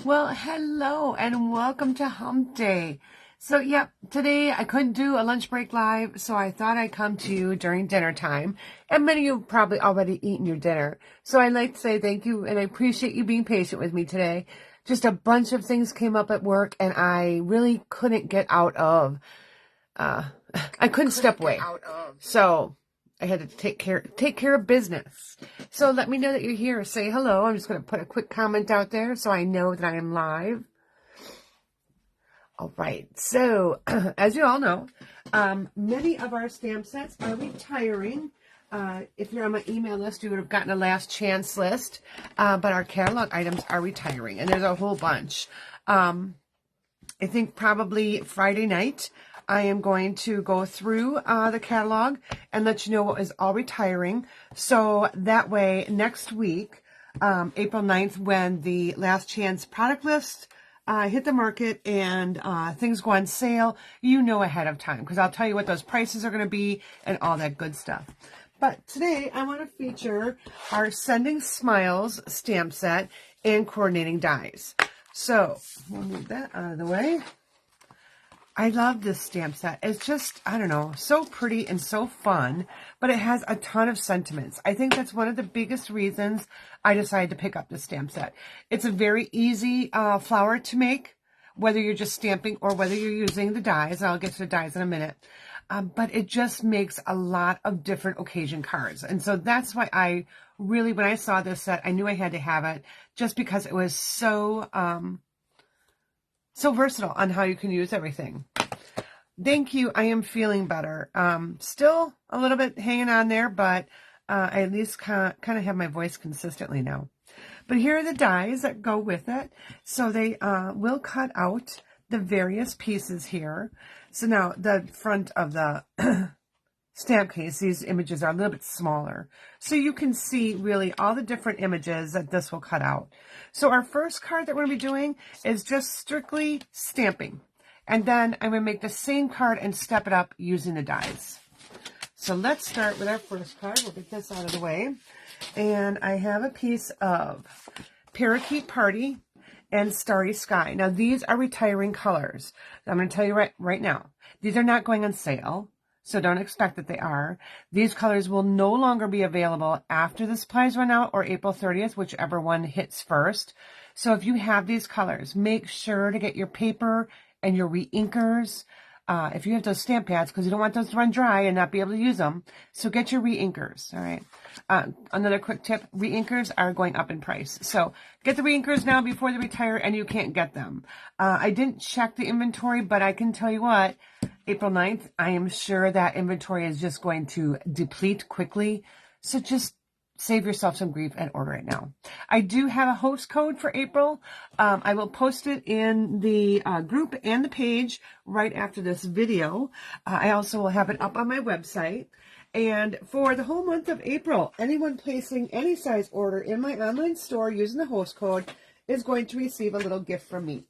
Well, hello and welcome to Hump Day. So, yep, today I couldn't do a lunch break live, so I thought I'd come to you during dinner time. And many of you have probably already eaten your dinner. So I'd like to say thank you and I appreciate you being patient with me today. Just a bunch of things came up at work and I really couldn't get out of, I couldn't step away. So I had to take care of business. So let me know that you're here. Say hello. I'm just going to put a quick comment out there so I know that I am live. All right. So as you all know, many of our stamp sets are retiring. If you're on my email list, you would have gotten a last chance list. But our catalog items are retiring, and there's a whole bunch. I think probably Friday night, I am going to go through the catalog and let you know what is all retiring. So that way, next week, April 9th, when the last chance product list hit the market and things go on sale, you know ahead of time, because I'll tell you what those prices are going to be and all that good stuff. But today, I want to feature our Sending Smiles stamp set and coordinating dies. So, we'll move that out of the way. I love this stamp set. It's just, I don't know, so pretty and so fun, but it has a ton of sentiments. I think that's one of the biggest reasons I decided to pick up this stamp set. It's a very easy flower to make, whether you're just stamping or whether you're using the dies, and I'll get to the dies in a minute. But it just makes a lot of different occasion cards. And so that's why I really, when I saw this set, I knew I had to have it just because it was so versatile on how you can use everything. Thank you. I am feeling better. Still a little bit hanging on there, but I at least kind of have my voice consistently now. But here are the dies that go with it. So they will cut out the various pieces here. So now the front of the stamp case, these images are a little bit smaller. So you can see really all the different images that this will cut out. So our first card that we're going to be doing is just strictly stamping. And then I'm going to make the same card and step it up using the dies. So let's start with our first card. We'll get this out of the way. And I have a piece of Parakeet Party and Starry Sky. Now, these are retiring colors. I'm going to tell you right now, these are not going on sale, so don't expect that they are. These colors will no longer be available after the supplies run out or April 30th, whichever one hits first. So if you have these colors, make sure to get your paper and your re-inkers. If you have those stamp pads, because you don't want those to run dry and not be able to use them, so get your re-inkers, all right? Another quick tip, re-inkers are going up in price. So get the re-inkers now before they retire and you can't get them. I didn't check the inventory, but I can tell you what, April 9th, I am sure that inventory is just going to deplete quickly. So just save yourself some grief and order it now. I do have a host code for April. I will post it in the group and the page right after this video. I also will have it up on my website. And for the whole month of April, anyone placing any size order in my online store using the host code is going to receive a little gift from me.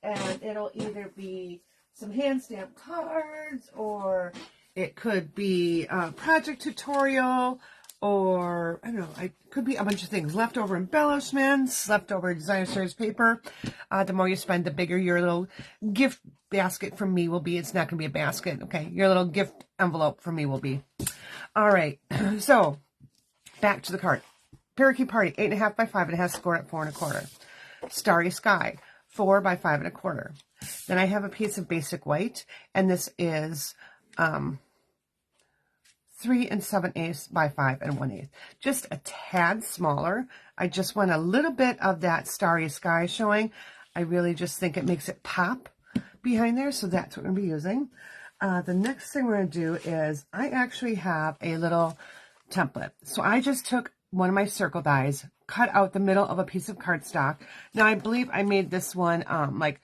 And it'll either be some hand stamped cards, or it could be a project tutorial, or, I don't know, it could be a bunch of things. Leftover embellishments, leftover designer series paper. The more you spend, the bigger your little gift basket from me will be. It's not going to be a basket, okay? Your little gift envelope from me will be. All right, so back to the card. Parakeet Party, 8.5 by 5, and it has scored at 4 1/4. Starry Sky, 4 by 5 1/4. Then I have a piece of basic white, and this is 3 7/8 by 5 1/8. Just a tad smaller. I just want a little bit of that Starry Sky showing. I really just think it makes it pop behind there, so that's what we're going to be using. The next thing we're going to do is I actually have a little template. So I just took one of my circle dies, cut out the middle of a piece of cardstock. Now, I believe I made this one like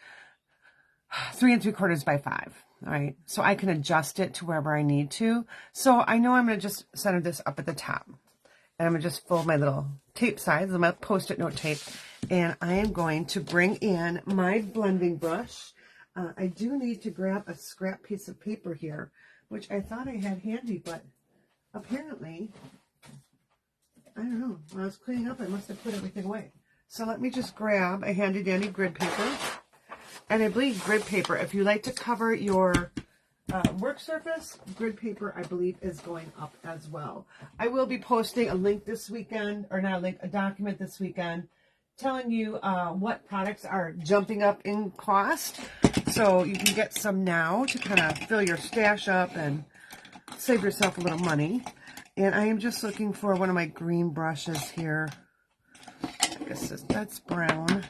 3 3/4 by 5. All right, so I can adjust it to wherever I need to. So I know I'm going to just center this up at the top. And I'm going to just fold my little tape sides, my Post-it note tape. And I am going to bring in my blending brush. I do need to grab a scrap piece of paper here, which I thought I had handy, but apparently, I don't know. When I was cleaning up, I must have put everything away. So let me just grab a handy dandy grid paper. And I believe grid paper, if you like to cover your work surface, grid paper, I believe, is going up as well. I will be posting a link this weekend, or not a link, a document this weekend, telling you what products are jumping up in cost. So you can get some now to kind of fill your stash up and save yourself a little money. And I am just looking for one of my green brushes here. I guess that's brown.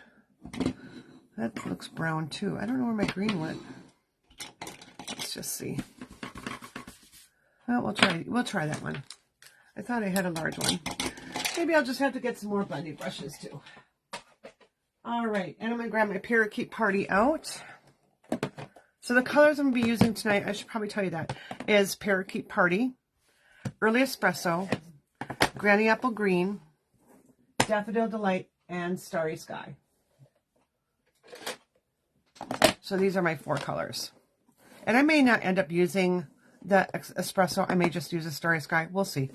That looks brown too. I don't know where my green went. Let's just see. Well, we'll try that one. I thought I had a large one. Maybe I'll just have to get some more blending brushes too. All right, and I'm gonna grab my Parakeet Party out. So the colors I'm gonna be using tonight, I should probably tell you that, is Parakeet Party, Early Espresso, Granny Apple Green, Daffodil Delight, and Starry Sky. So these are my 4 colors. And I may not end up using the espresso. I may just use a Starry Sky. We'll see.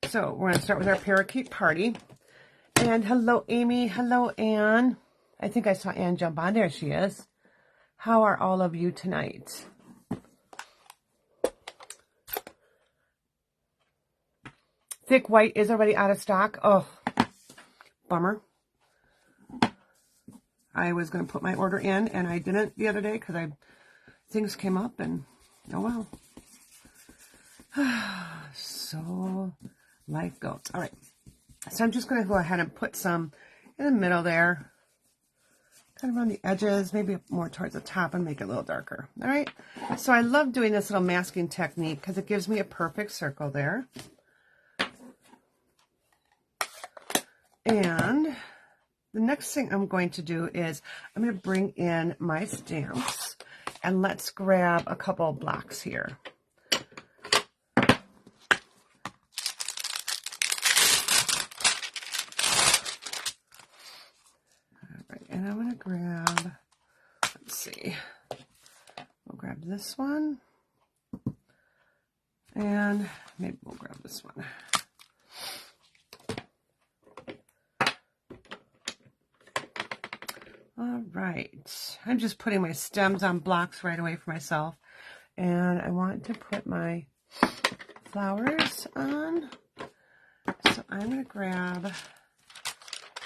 So we're going to start with our Parakeet Party. And hello, Amy. Hello, Anne. I think I saw Anne jump on. There she is. How are all of you tonight? Thick white is already out of stock. Oh, bummer. I was going to put my order in, and I didn't the other day because things came up, and oh well. So life goes. All right. So I'm just going to go ahead and put some in the middle there, kind of on the edges, maybe more towards the top, and make it a little darker. All right. So I love doing this little masking technique because it gives me a perfect circle there. And the next thing I'm going to do is I'm going to bring in my stamps, and let's grab a couple of blocks here. All right, and I'm going to grab, let's see, we'll grab this one, and maybe we'll grab this one. All right, I'm just putting my stems on blocks right away for myself. And I want to put my flowers on. So I'm going to grab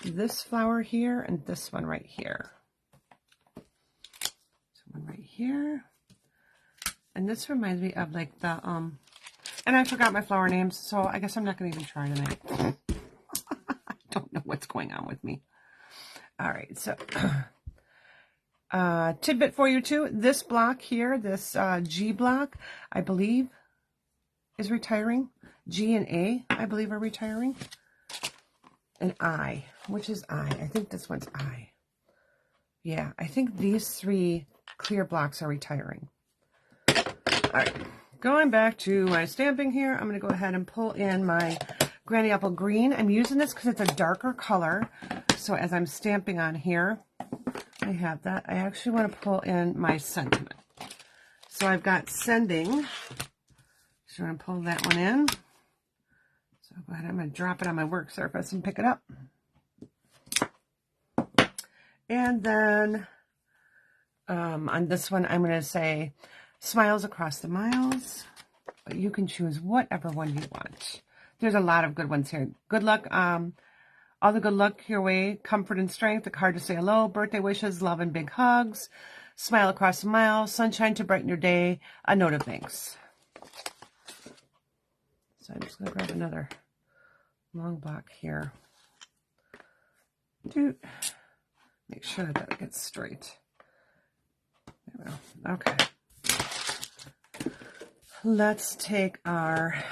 this flower here and this one right here. So one right here. And this reminds me of like the, and I forgot my flower names, so I guess I'm not going to even try tonight. I don't know what's going on with me. All right, so tidbit for you too. This block here, this G block, I believe is retiring. G and A, I believe, are retiring. And I, which is I think this one's I. Yeah, I think these 3 clear blocks are retiring. All right, going back to my stamping here, I'm going to go ahead and pull in my Granny Apple Green. I'm using this because it's a darker color. So as I'm stamping on here, I have that. I actually want to pull in my sentiment. So I've got sending. So I'm going to pull that one in. So go ahead, I'm going to drop it on my work surface and pick it up. And then on this one, I'm going to say smiles across the miles. But you can choose whatever one you want. There's a lot of good ones here. Good luck. All the good luck your way, comfort and strength, a card to say hello, birthday wishes, love and big hugs, smile across the mile, sunshine to brighten your day, a note of thanks. So I'm just going to grab another long block here. Make sure that it gets straight. There we go. Okay. Let's take our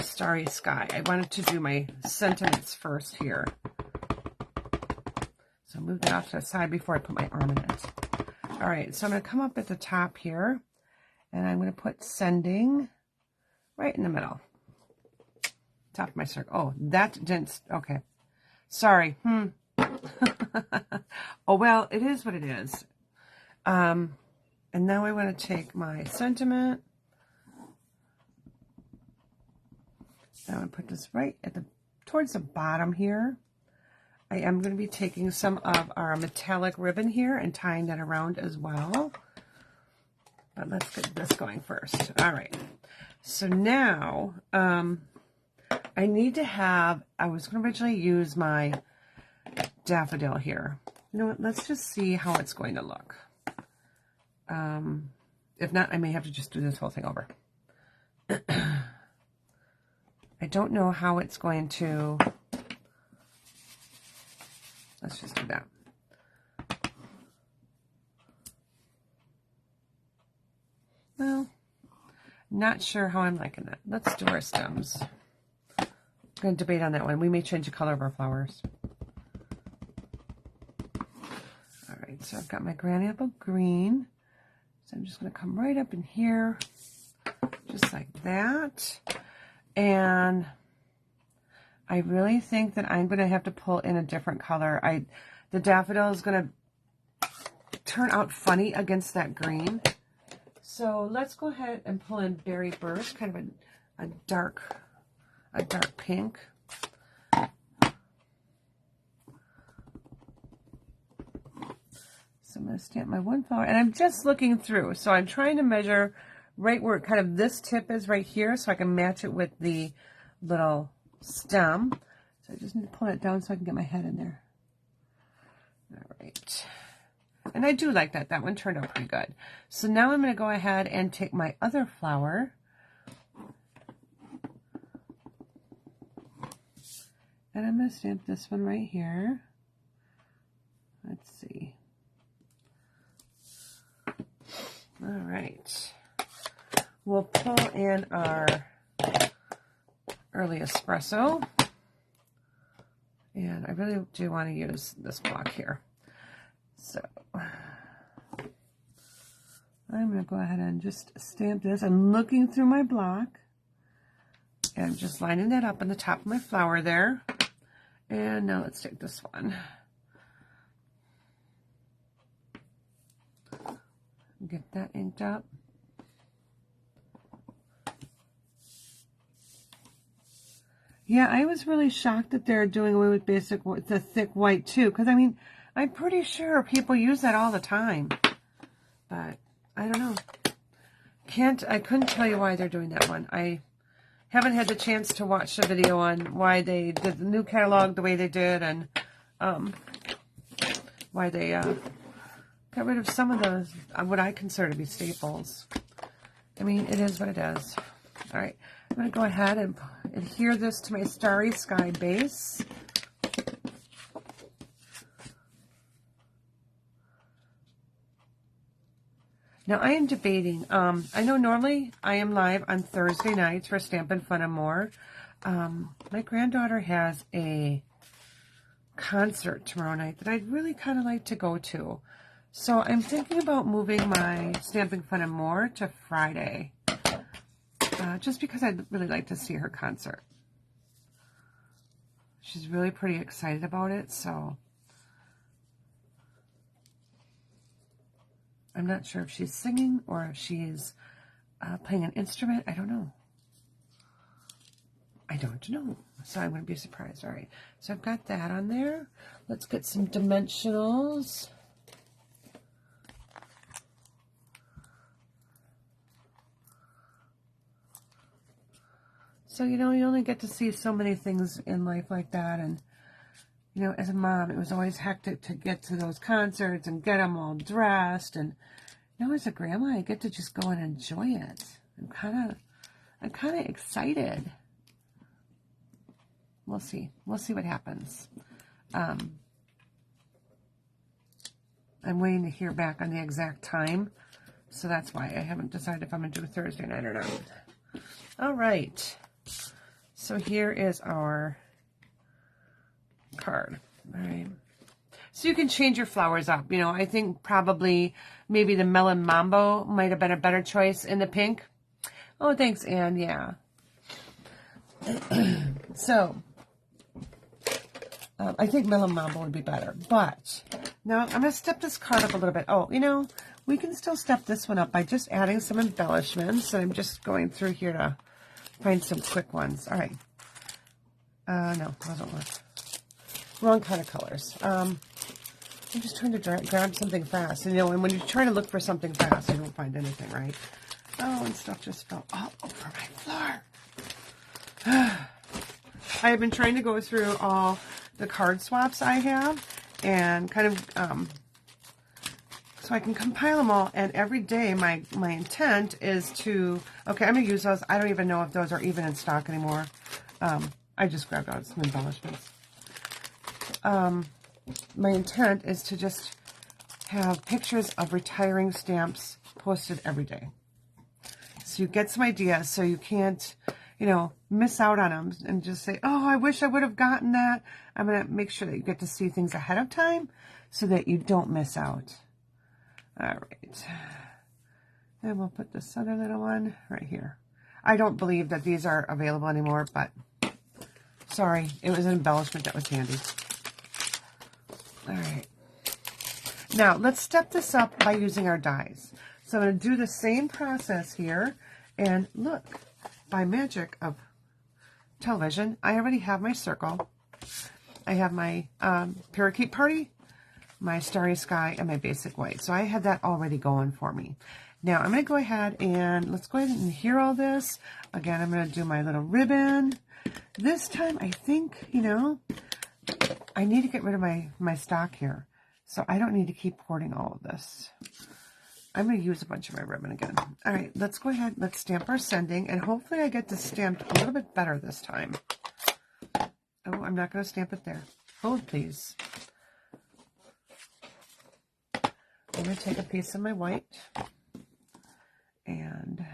Starry Sky. I wanted to do my sentiments first here. So move that off to the side before I put my arm in it. All right, so I'm going to come up at the top here, and I'm going to put sending right in the middle. Top of my circle. Oh, that didn't, okay. Sorry. Oh, well, it is what it is. And now I want to take my sentiment. I'm going to put this right at towards the bottom here. I am going to be taking some of our metallic ribbon here and tying that around as well. But let's get this going first. All right. So now I need to have, I was going to originally use my daffodil here. You know what? Let's just see how it's going to look. If not, I may have to just do this whole thing over. I don't know how it's going to... Let's just do that. Well, not sure how I'm liking that. Let's do our stems. I'm going to debate on that one. We may change the color of our flowers. All right, so I've got my granny apple green. So I'm just going to come right up in here, just like that. And I really think that I'm going to have to pull in a different color. The daffodil is going to turn out funny against that green. So let's go ahead and pull in Berry Burst, kind of a dark pink. So I'm going to stamp my one flower, and I'm just looking through. So I'm trying to measure right where kind of this tip is right here, so I can match it with the little stem. So I just need to pull it down so I can get my head in there. All right. And I do like that. That one turned out pretty good. So now I'm going to go ahead and take my other flower. And I'm going to stamp this one right here. Let's see. All right. We'll pull in our early espresso. And I really do want to use this block here. So I'm going to go ahead and just stamp this. I'm looking through my block. And I'm just lining that up on the top of my flower there. And now let's take this one. Get that inked up. Yeah, I was really shocked that they're doing away with the thick white too, because I mean, I'm pretty sure people use that all the time, but I don't know. I couldn't tell you why they're doing that one. I haven't had the chance to watch the video on why they did the new catalog the way they did, and why they got rid of some of those, what I consider to be staples. I mean, it is what it is. All right, I'm going to go ahead and adhere this to my Starry Sky base. Now, I am debating. I know normally I am live on Thursday nights for Stampin' Fun and More. My granddaughter has a concert tomorrow night that I'd really kind of like to go to. So I'm thinking about moving my Stampin' Fun and More to Friday. Just because I'd really like to see her concert. She's really pretty excited about it, so I'm not sure if she's singing or if she's playing an instrument. I don't know. So I'm going to be surprised. All right, so I've got that on there. Let's get some dimensionals. So, you know, you only get to see so many things in life like that. And, you know, as a mom, it was always hectic to get to those concerts and get them all dressed. And, you know, as a grandma, I get to just go and enjoy it. I'm kind of excited. We'll see. We'll see what happens. I'm waiting to hear back on the exact time. So that's why I haven't decided if I'm going to do Thursday night or not. All right. So here is our card. All right. So you can change your flowers up. You know, I think probably maybe the Melon Mambo might have been a better choice in the pink. Oh, thanks, Anne. Yeah. So I think Melon Mambo would be better. But now I'm going to step this card up a little bit. Oh, you know, we can still step this one up by just adding some embellishments. And I'm just going through here to find some quick ones. All right. No, doesn't work. wrong kind of colors. I'm just trying to grab something fast. And, you know, and when you're trying to look for something fast, you don't find anything, right? Oh, and stuff just fell all over my floor. I have been trying to go through all the card swaps I have and kind of, so I can compile them all. And every day, my intent is to, okay, I'm going to use those. I don't even know if those are even in stock anymore. I just grabbed out some embellishments. My intent is to just have pictures of retiring stamps posted every day. So you get some ideas so you can't, you know, miss out on them and just say, oh, I wish I would have gotten that. I'm going to make sure that you get to see things ahead of time so that you don't miss out. All right. And we'll put this other little one right here. I don't believe that these are available anymore, but sorry, it was an embellishment that was handy. All right. Now, let's step this up by using our dies. So I'm going to do the same process here. And look, by magic of television, I already have my circle. I have my parakeet party, my starry sky, and my basic white. So I had that already going for me. Now, I'm going to go ahead and let's go ahead and hear all this. Again, I'm going to do my little ribbon. This time, I think, you know, I need to get rid of my stock here. So I don't need to keep hoarding all of this. I'm going to use a bunch of my ribbon again. All right, let's go ahead. Let's stamp our sending. And hopefully I get this stamped a little bit better this time. Oh, I'm not going to stamp it there. Hold, please. I'm going to take a piece of my white. And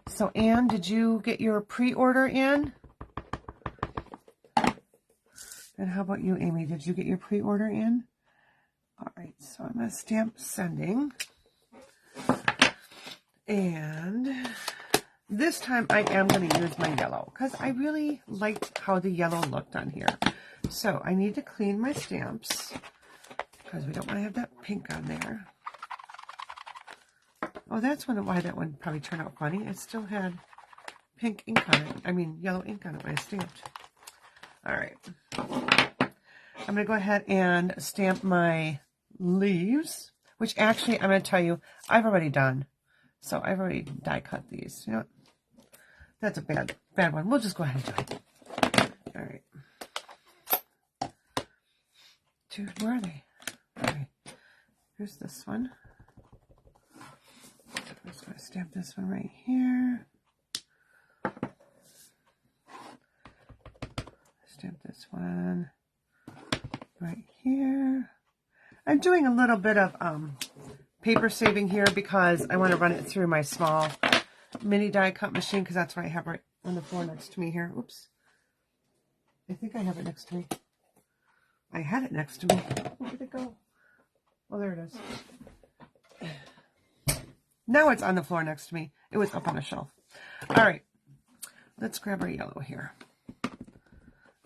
so, Anne, did you get your pre-order in? And how about you, Amy? Did you get your pre-order in? All right, so I'm going to stamp sending. And this time I am going to use my yellow because I really liked how the yellow looked on here. So I need to clean my stamps because we don't want to have that pink on there. Oh, that's why that one probably turned out funny. It still had pink ink on it. I mean, yellow ink on it when I stamped. All right. I'm going to go ahead and stamp my leaves, which actually I'm going to tell you I've already done. So I've already die cut these. You know what? That's a bad one. We'll just go ahead and do it. All right. Dude, where are they? Okay. Here's this one. I'm just going to stamp this one right here. Stamp this one right here. I'm doing a little bit of paper saving here because I want to run it through my small mini die cut machine because that's what I have right on the floor next to me here. Oops. I think I have it next to me. I had it next to me. Where did it go? Oh, there it is. Now it's on the floor next to me. It was up on a shelf. All right. Let's grab our yellow here.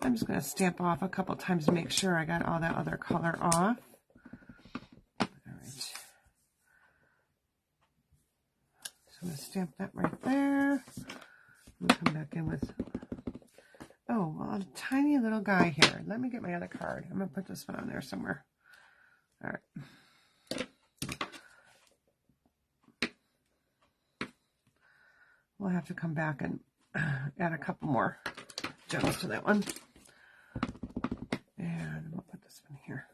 I'm just going to stamp off a couple times to make sure I got all that other color off. All right. So I'm going to stamp that right there. I'm going to come back in with, oh, well, a tiny little guy here. Let me get my other card. I'm going to put this one on there somewhere. All right. We'll have to come back and add a couple more gems to that one. And we'll put this one here.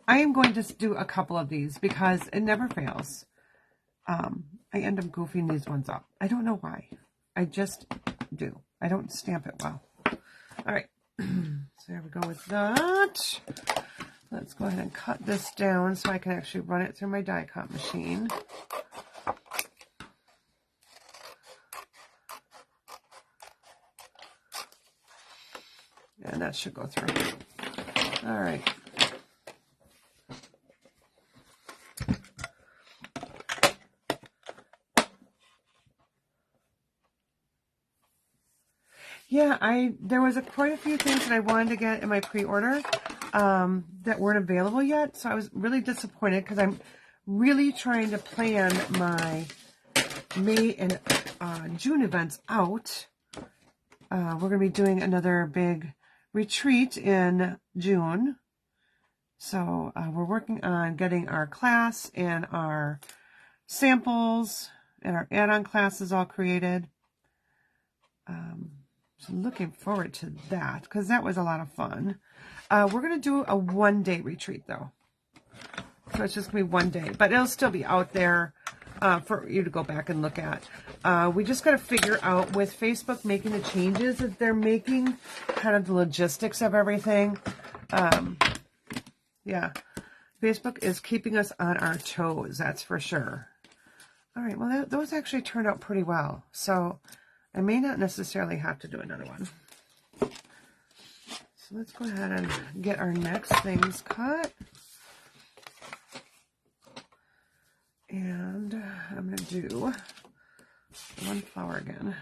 I am going to do a couple of these because it never fails. I end up goofing these ones up. I don't know why. I just do. I don't stamp it well. All right. So there we go with that. Let's go ahead and cut this down so I can actually run it through my die cut machine. And that should go through. All right. Yeah, there was quite a few things that I wanted to get in my pre-order that weren't available yet. So I was really disappointed because I'm really trying to plan my May and June events out We're going to be doing another big retreat in June. So we're working on getting our class and our samples and our add-on classes all created. So looking forward to that because that was a lot of fun. We're going to do a one-day retreat though. So it's just going to be one day, but it'll still be out there for you to go back and look at. We just got to figure out with Facebook making the changes that they're making, kind of the logistics of everything. Yeah, Facebook is keeping us on our toes, that's for sure. All right, well, those actually turned out pretty well. So I may not necessarily have to do another one. So let's go ahead and get our next things cut. And I'm going to do one flower again.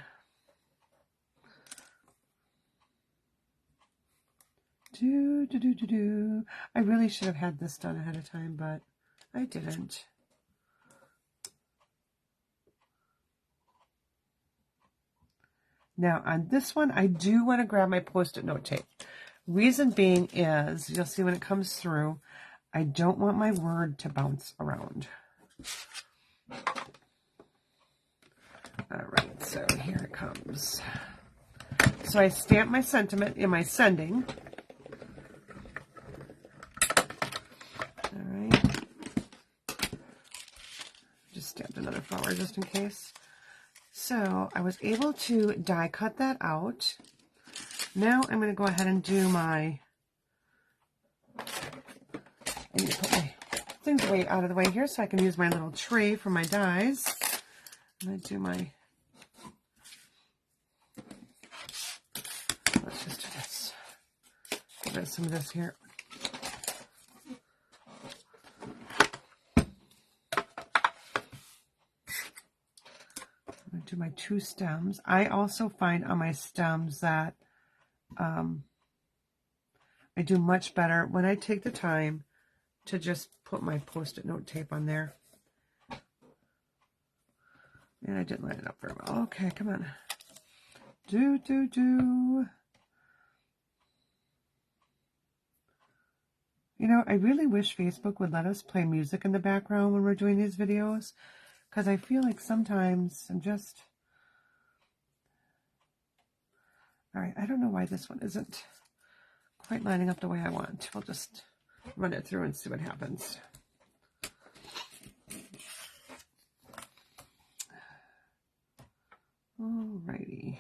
I really should have had this done ahead of time, but I didn't. Now on this one, I do want to grab my Post-it note tape. Reason being is, you'll see when it comes through, I don't want my word to bounce around. All right, so here it comes. So I stamp my sentiment in my sending. All right. Just stamped another flower just in case. So I was able to die cut that out. Now I'm going to go ahead and do my, I need to put my things way out of the way here so I can use my little tray for my dies. I'm going to do my, let's just do this. Get rid of some of this here. I'm going to do my 2 stems. I also find on my stems that I do much better when I take the time to just put my Post-it note tape on there. And I didn't line it up very well. Okay, come on. Do. You know, I really wish Facebook would let us play music in the background when we're doing these videos, because I feel like sometimes I'm just... All right, I don't know why this one isn't quite lining up the way I want. We'll just run it through and see what happens. Alrighty.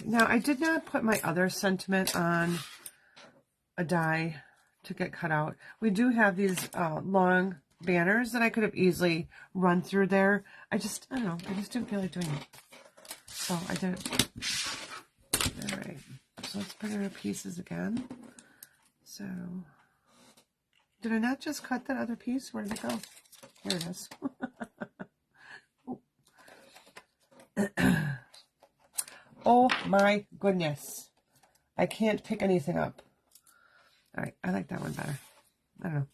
Now, I did not put my other sentiment on a die to get cut out. We do have these long banners that I could have easily run through there. I don't know, I just didn't feel like doing it. So I did it. All right, so let's put in our pieces again. So, did I not just cut that other piece? Where did it go? Here it is. Oh my goodness. I can't pick anything up. All right, I like that one better. I don't know.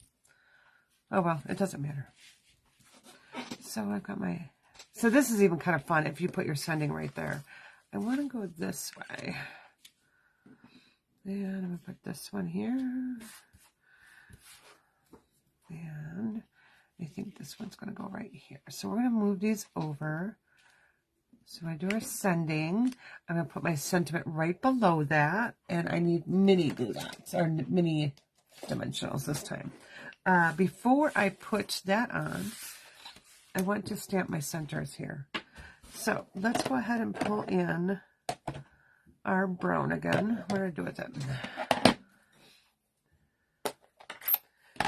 Oh well, it doesn't matter. So I've got my... So this is even kind of fun if you put your sending right there. I want to go this way. And I'm going to put this one here. And I think this one's going to go right here. So we're going to move these over. So I do our sending. I'm going to put my sentiment right below that. And I need mini glue dots, or mini dimensionals this time. Before I put that on, I want to stamp my centers here. So let's go ahead and pull in our brown again. What do I do with it?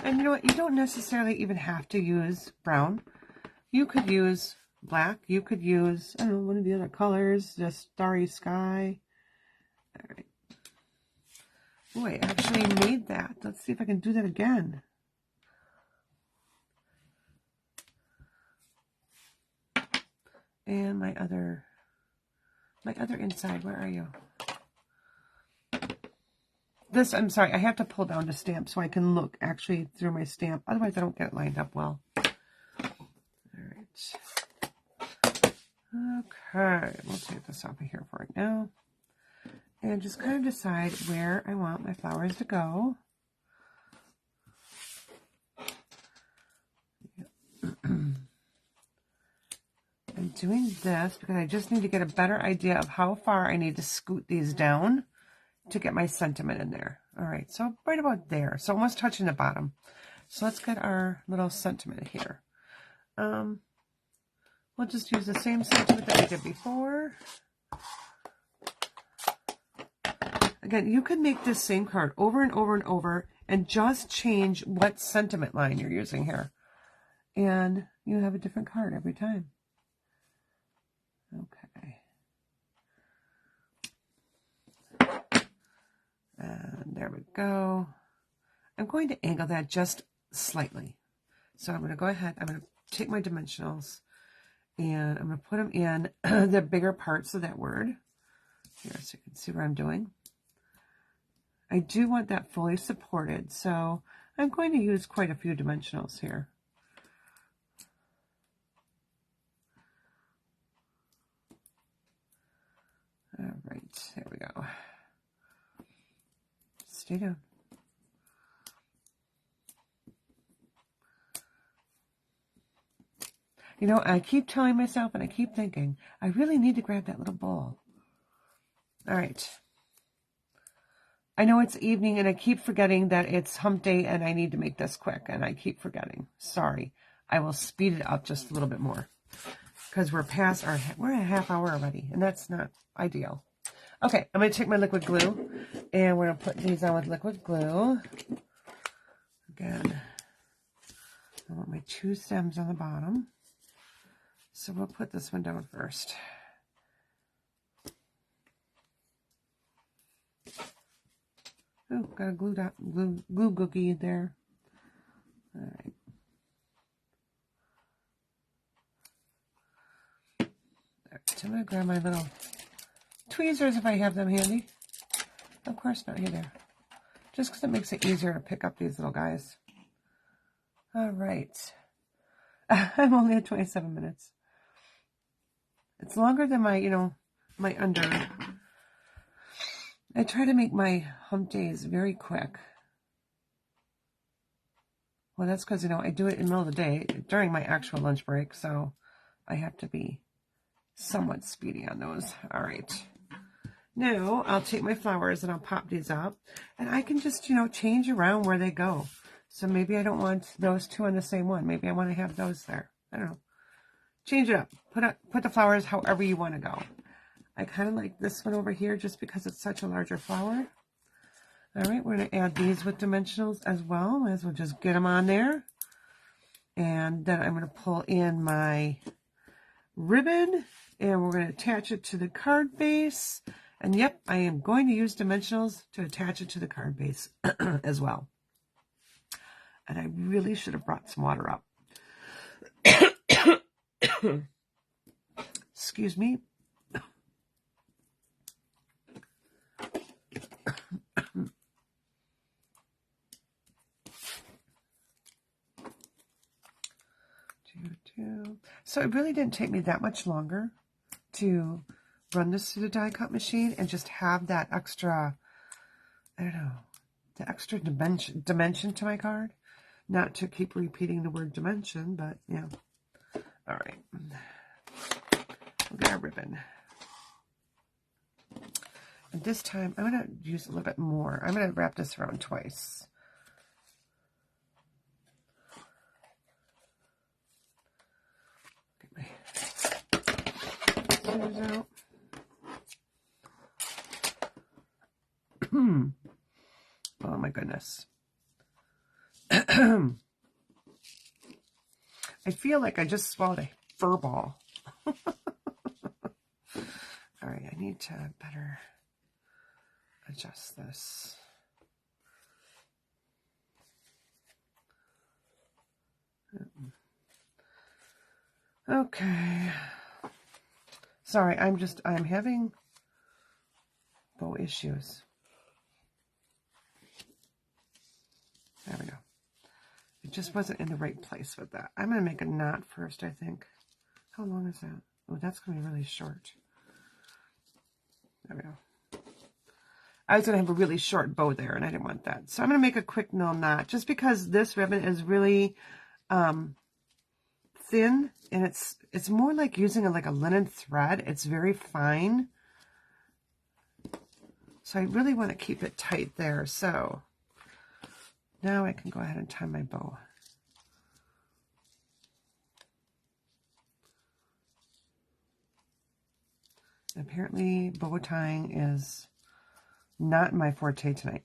And you know what? You don't necessarily even have to use brown. You could use black. You could use, I don't know, one of the other colors, just Starry Sky. All right. Oh, I actually made that. Let's see if I can do that again. And my other inside, where are you? this, I'm sorry, I have to pull down the stamp so I can look actually through my stamp. Otherwise, I don't get it lined up well. All right. Okay, we'll take this off of here for right now. And just kind of decide where I want my flowers to go. I'm doing this because I just need to get a better idea of how far I need to scoot these down to get my sentiment in there. All right, so right about there. So almost touching the bottom. So let's get our little sentiment here. We'll just use the same sentiment that we did before. Again, you can make this same card over and over and over and just change what sentiment line you're using here. And you have a different card every time. Okay. And there we go. I'm going to angle that just slightly. So I'm going to go ahead, I'm going to take my dimensionals and I'm going to put them in the bigger parts of that word. Here, so you can see what I'm doing. I do want that fully supported, so I'm going to use quite a few dimensionals here. All right, there we go. Stay down. You know, I keep telling myself and I keep thinking, I really need to grab that little ball. All right. I know it's evening and I keep forgetting that it's hump day and I need to make this quick and I keep forgetting. Sorry. I will speed it up just a little bit more because we're past our, we're at a half hour already and that's not ideal. Okay, I'm going to take my liquid glue and we're going to put these on with liquid glue. Again, I want my 2 stems on the bottom. So we'll put this one down first. Oh, got a glue cookie there. All right. So I'm going to grab my little tweezers if I have them handy. Of course not here. Just because it makes it easier to pick up these little guys. All right. I'm only at 27 minutes. It's longer than my, my under. I try to make my hump days very quick. Well, that's because, I do it in the middle of the day during my actual lunch break, so I have to be somewhat speedy on those. All right. Now, I'll take my flowers and I'll pop these up, and I can just, change around where they go. So maybe I don't want those 2 on the same one. Maybe I want to have those there. I don't know. Change it up. Put the flowers however you want to go. I kind of like this one over here just because it's such a larger flower. All right, we're going to add these with dimensionals as well. Might as well just get them on there. And then I'm going to pull in my ribbon and we're going to attach it to the card base. And yep, I am going to use dimensionals to attach it to the card base as well. And I really should have brought some water up. Excuse me. So it really didn't take me that much longer to run this through the die cut machine and just have that extra, I don't know, the extra dimension to my card. Not to keep repeating the word dimension, but yeah. All right. We'll get our ribbon. And this time, I'm going to use a little bit more. I'm going to wrap this around twice. Get my scissors out. Oh my goodness. I feel like I just swallowed a fur ball. All right, I need to better adjust this. Okay. Sorry, I'm having bow issues. just wasn't in the right place with that. I'm going to make a knot first, I think. How long is that? Oh, that's going to be really short. There we go. I was going to have a really short bow there, and I didn't want that. So I'm going to make a quick little knot, just because this ribbon is really thin, and it's more like using like a linen thread. It's very fine. So I really want to keep it tight there. So now I can go ahead and tie my bow. Apparently, bow tying is not my forte tonight.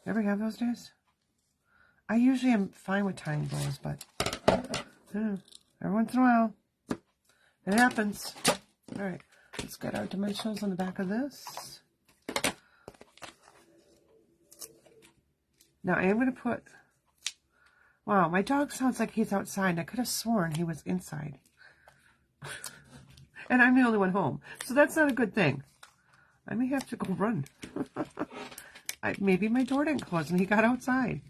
Ever have those days? I usually am fine with tying bows, but every once in a while, it happens. All right, let's get our dimensionals on the back of this. Now, I am going to put... Wow, my dog sounds like he's outside. I could have sworn he was inside. And I'm the only one home. So that's not a good thing. I may have to go run. Maybe my door didn't close and he got outside.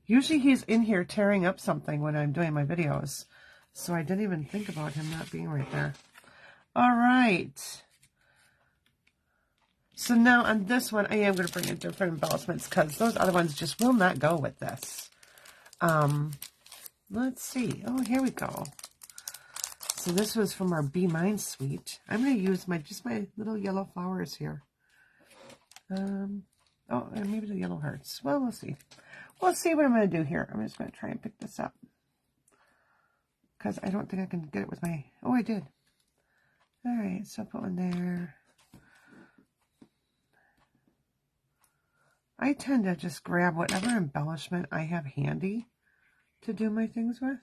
Usually he's in here tearing up something when I'm doing my videos. So I didn't even think about him not being right there. All right. So now on this one, I am going to bring in different embellishments because those other ones just will not go with this. Let's see. Oh, here we go. So this was from our Be Mine suite. I'm going to use just my little yellow flowers here. Oh, and maybe the yellow hearts. Well, we'll see. We'll see what I'm going to do here. I'm just going to try and pick this up. Because I don't think I can get it with my... Oh, I did. All right, so I'll put one there. I tend to just grab whatever embellishment I have handy to do my things with.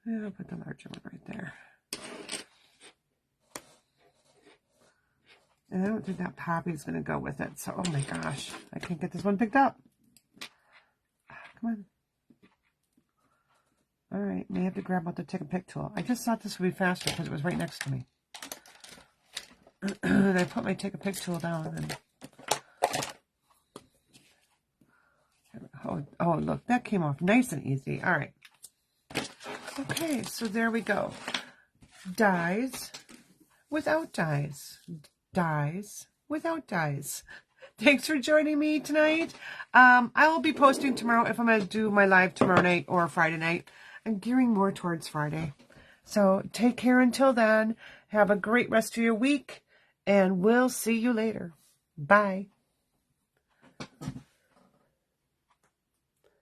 And I'll put the larger one right there. And I don't think that poppy's going to go with it. So, oh my gosh, I can't get this one picked up. Come on. All right, may have to grab out the take a pick tool. I just thought this would be faster because it was right next to me. And I put my take a pick tool down and... Oh, look, that came off nice and easy. All right. Okay, so there we go. Dies without dies. Dies without dies. Thanks for joining me tonight. I will be posting tomorrow if I'm going to do my live tomorrow night or Friday night. I'm gearing more towards Friday. So take care until then. Have a great rest of your week, and we'll see you later. Bye.